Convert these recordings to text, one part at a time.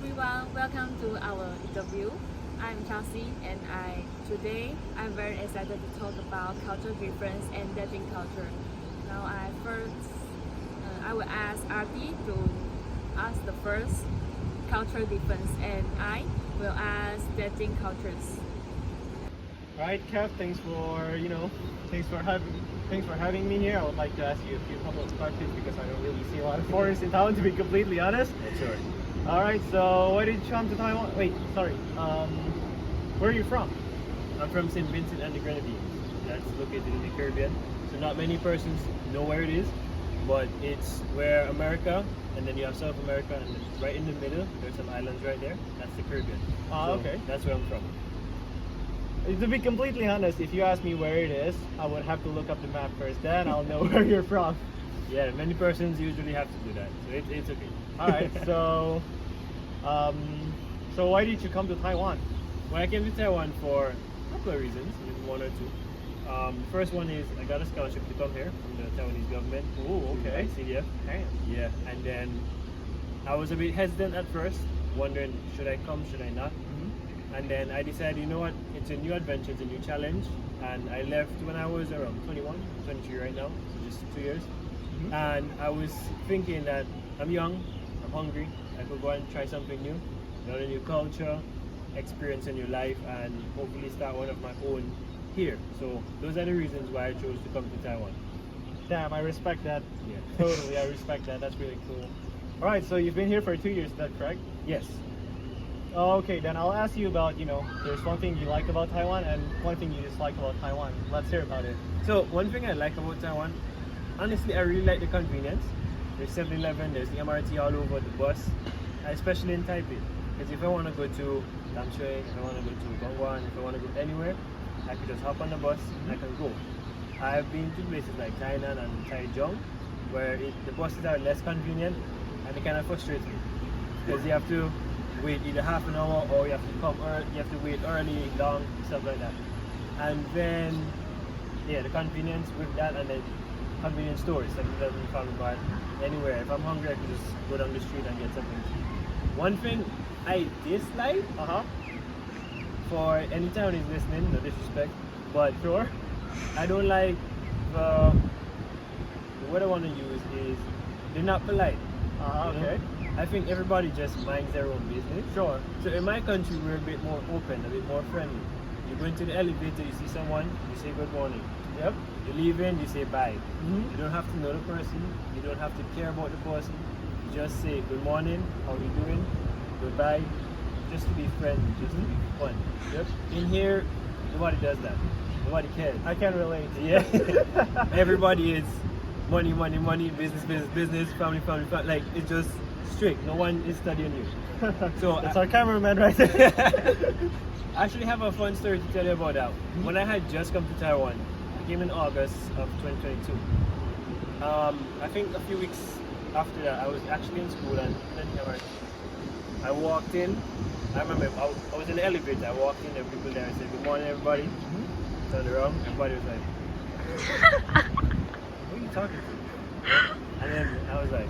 everyone, welcome to our interview. I'm Chelsea and today I'm very excited to talk about cultural difference and dating culture. Now I will ask Ardi to ask the first cultural difference and I will ask dating cultures. All right, Kev. Thanks for having me here. I would like to ask you a couple of questions because I don't really see a lot of foreigners in town, to be completely honest. Sure. All right. So, why did you come to Taiwan? Wait, sorry. Where are you from? I'm from St. Vincent and the Grenadines. That's located in the Caribbean. So not many persons know where it is, but it's where America, and then you have South America, and then right in the middle, there's some islands right there. That's the Caribbean. Okay. That's where I'm from. To be completely honest, if you ask me where it is, I would have to look up the map first. Then I'll know where you're from. Yeah, many persons usually have to do that, so it's okay. All right. So why did you come to Taiwan? Well, I came to Taiwan for a couple of reasons, maybe one or two. The first one is I got a scholarship to come here from the Taiwanese government. Oh, okay. CDF. Damn. Yeah, and then I was a bit hesitant at first, wondering should I come, should I not? And then I decided, you know what, it's a new adventure, it's a new challenge. And I left when I was around 21, 23 right now, so just 2 years. And I was thinking that I'm young, I'm hungry, I could go and try something new, learn a new culture, experience a new life, and hopefully start one of my own here. So those are the reasons why I chose to come to Taiwan. Damn, I respect that. Yeah. Totally, I respect that. That's really cool. All right, so you've been here for 2 years, is that correct? Yes. Okay, then I'll ask you about, there's one thing you like about Taiwan and one thing you dislike about Taiwan. Let's hear about it. So one thing I like about Taiwan, honestly, I really like the convenience. There's 7-Eleven, there's the MRT all over, the bus, especially in Taipei. Because if I want to go to Damshui, if I want to go to Dongguan, if I want to go anywhere, I can just hop on the bus and I can go. I've been to places like Tainan and Taichung, where the buses are less convenient and it kind of frustrates me. Because you have to wait either half an hour or you have to come early, you have to wait early, long, stuff like that. And then, yeah, the convenience with that, and then convenience stores, like the family bar, anywhere. If I'm hungry, I can just go down the street and get something to eat. One thing I dislike, for any Taiwanese listening, no disrespect, but Sure. I don't like what I want to use is they're not polite. Okay. I think everybody just minds their own business. Sure. So in my country, we're a bit more open, a bit more friendly. You go into the elevator, you see someone, you say good morning. Yep. You leave in, you say bye. You don't have to know the person. You don't have to care about the person. You just say good morning, how you doing, goodbye, just to be friendly, just to be fun. Yep. In here, nobody does that. Nobody cares. I can relate. Yeah. Everybody is money, money, money, business, business, business, family, family, family. Like, it's just strict. No one is studying you. So It's our cameraman right there. I actually have a fun story to tell you about that. When I had just come to Taiwan, I came in August of 2022. I think a few weeks after that, I was actually in school and I walked in. I remember I was in the elevator. I walked in, there were people there. I said, good morning, everybody. Turned around, everybody was like, who are you talking to? And then I was like,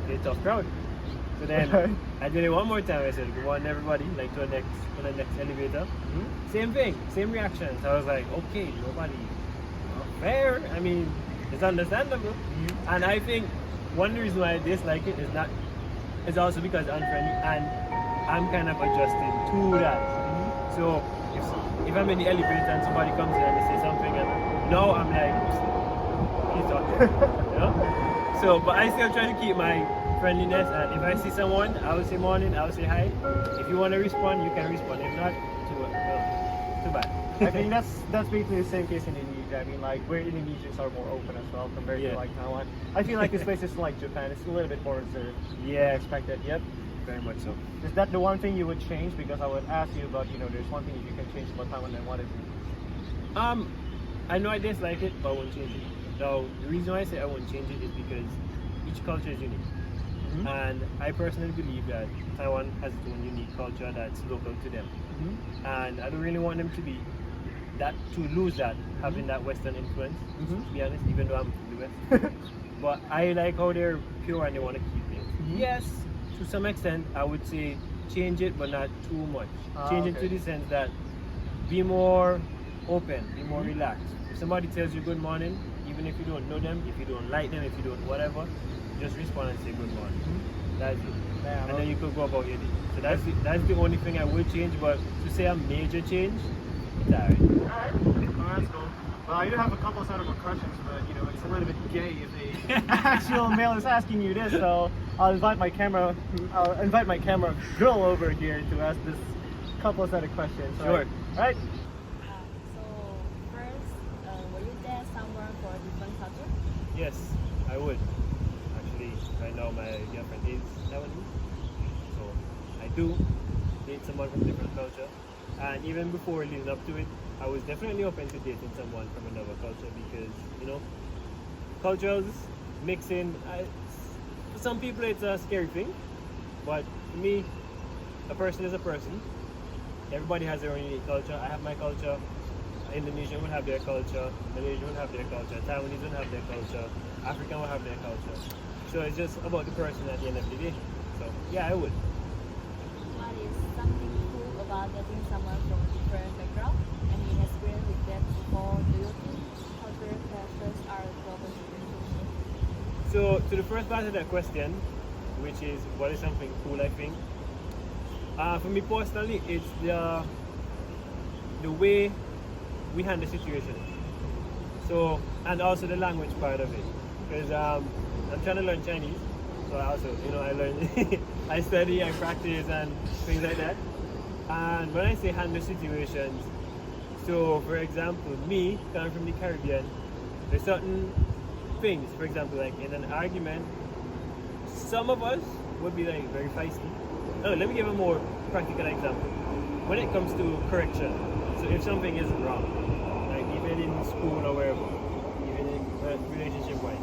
okay, tough crowd. So then I did it one more time. I said, good morning, everybody, like to the next elevator. Same thing, same reaction. So I was like, okay, nobody, not fair. I mean, it's understandable. And I think one reason why I dislike it is also because I'm friendly and I'm kind of adjusting to that. So if I'm in the elevator and somebody comes in and they say something, and now I'm like, he's talking, you know? So, but I still try to keep my friendliness, and if I see someone, I will say morning, I will say hi. If you want to respond, you can respond. If not, too bad. I think that's basically the same case in Indonesia. I mean, like, where Indonesians are more open as well compared to like Taiwan. I feel like this place is like Japan. It's a little bit more reserved. Yeah, Expected. Yep. very much so. Is that the one thing you would change? Because I would ask you about, there's one thing you can change about Taiwan, then what is it? I know I dislike it, but I won't change it. Now, the reason why I say I won't change it is because each culture is unique. And I personally believe that Taiwan has its own unique culture that's local to them. And I don't really want them to lose that, having that Western influence, to be honest, even though I'm from the West. But I like how they're pure and they want to keep it. Yes, to some extent, I would say change it, but not too much. Change it okay. to the sense that be more open, be more relaxed. If somebody tells you good morning, even if you don't know them, if you don't like them, if you don't whatever, just respond and say good morning. That's it. Yeah, And then you could go about your day. So that's the only thing I would change, but to say a major change, it's alright. Alright. Well, that's cool. Well, I do have a couple of more questions, but you know, it's a little bit gay if the actual male is asking you this, so I'll invite my camera girl over here to ask this couple of questions. Sure. Right? So first, will you date someone for a different culture? Yes, I would. Actually, right now my girlfriend is Taiwanese, so I do date someone from different culture. And even before leading up to it, I was definitely open to dating someone from another culture because, you know, cultures mixing. For some people, it's a scary thing, but for me, a person is a person. Everybody has their own unique culture. I have my culture. Indonesian will have their culture. Malaysian will have their culture. Taiwanese will have their culture. African will have their culture. So it's just about the person at the end of the day. So yeah, I would. What is something cool about dating someone from a different background? Any experience with that before? Do you think cultural clashes are a global differentiation? So to the first part of that question, which is what is something cool, I think. For me personally, it's the way we handle situations. So, and also the language part of it, because I'm trying to learn Chinese. So I also, you know, I learn, I study, I practice, and things like that. And when I say handle situations, so for example, me coming from the Caribbean, there's certain things. For example, like in an argument, some of us would be like very feisty. Oh, let me give a more practical example. When it comes to correction, so if something is wrong, like even in school or wherever, even in relationship wise.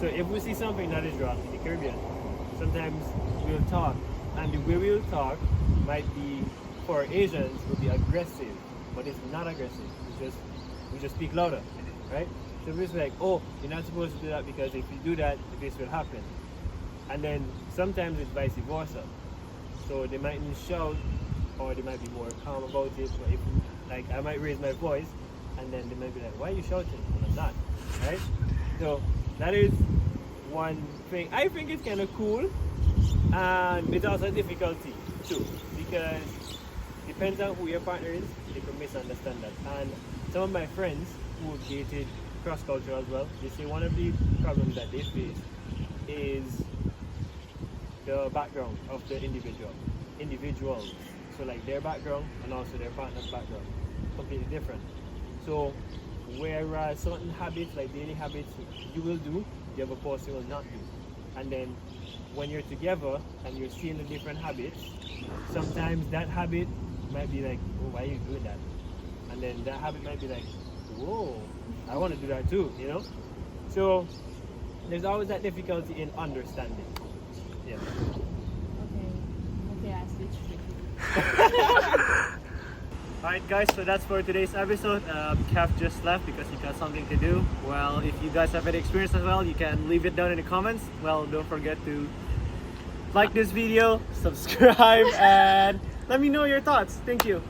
So if we see something that is wrong in the Caribbean, sometimes we'll talk, and the way we'll talk might be, for Asians, will be aggressive, but it's not aggressive. We just speak louder, right? So it's like, oh, you're not supposed to do that because if you do that, this will happen. And then sometimes it's vice versa. So they mightn't shout, or they might be more calm about it. But if, like, I might raise my voice, and then they might be like, "Why are you shouting?" And I'm not, right? So that is one thing. I think it's kind of cool, and it's also a difficulty too, because depends on who your partner is, they could misunderstand that. And some of my friends who have dated cross-culture as well, they say one of the problems that they face is the background of the individuals. So like their background and also their partner's background, completely different. So whereas certain habits, like daily habits, you will do, the other person will not do. And then when you're together and you're seeing the different habits, sometimes that habit might be like, oh, why are you doing that? And then that habit might be like, whoa, I want to do that too, you know? So there's always that difficulty in understanding. Yeah. Okay, I switch Alright guys, so that's for today's episode. Kev just left because he got something to do. Well, if you guys have any experience as well, you can leave it down in the comments. Well, don't forget to like this video, subscribe, and let me know your thoughts. Thank you.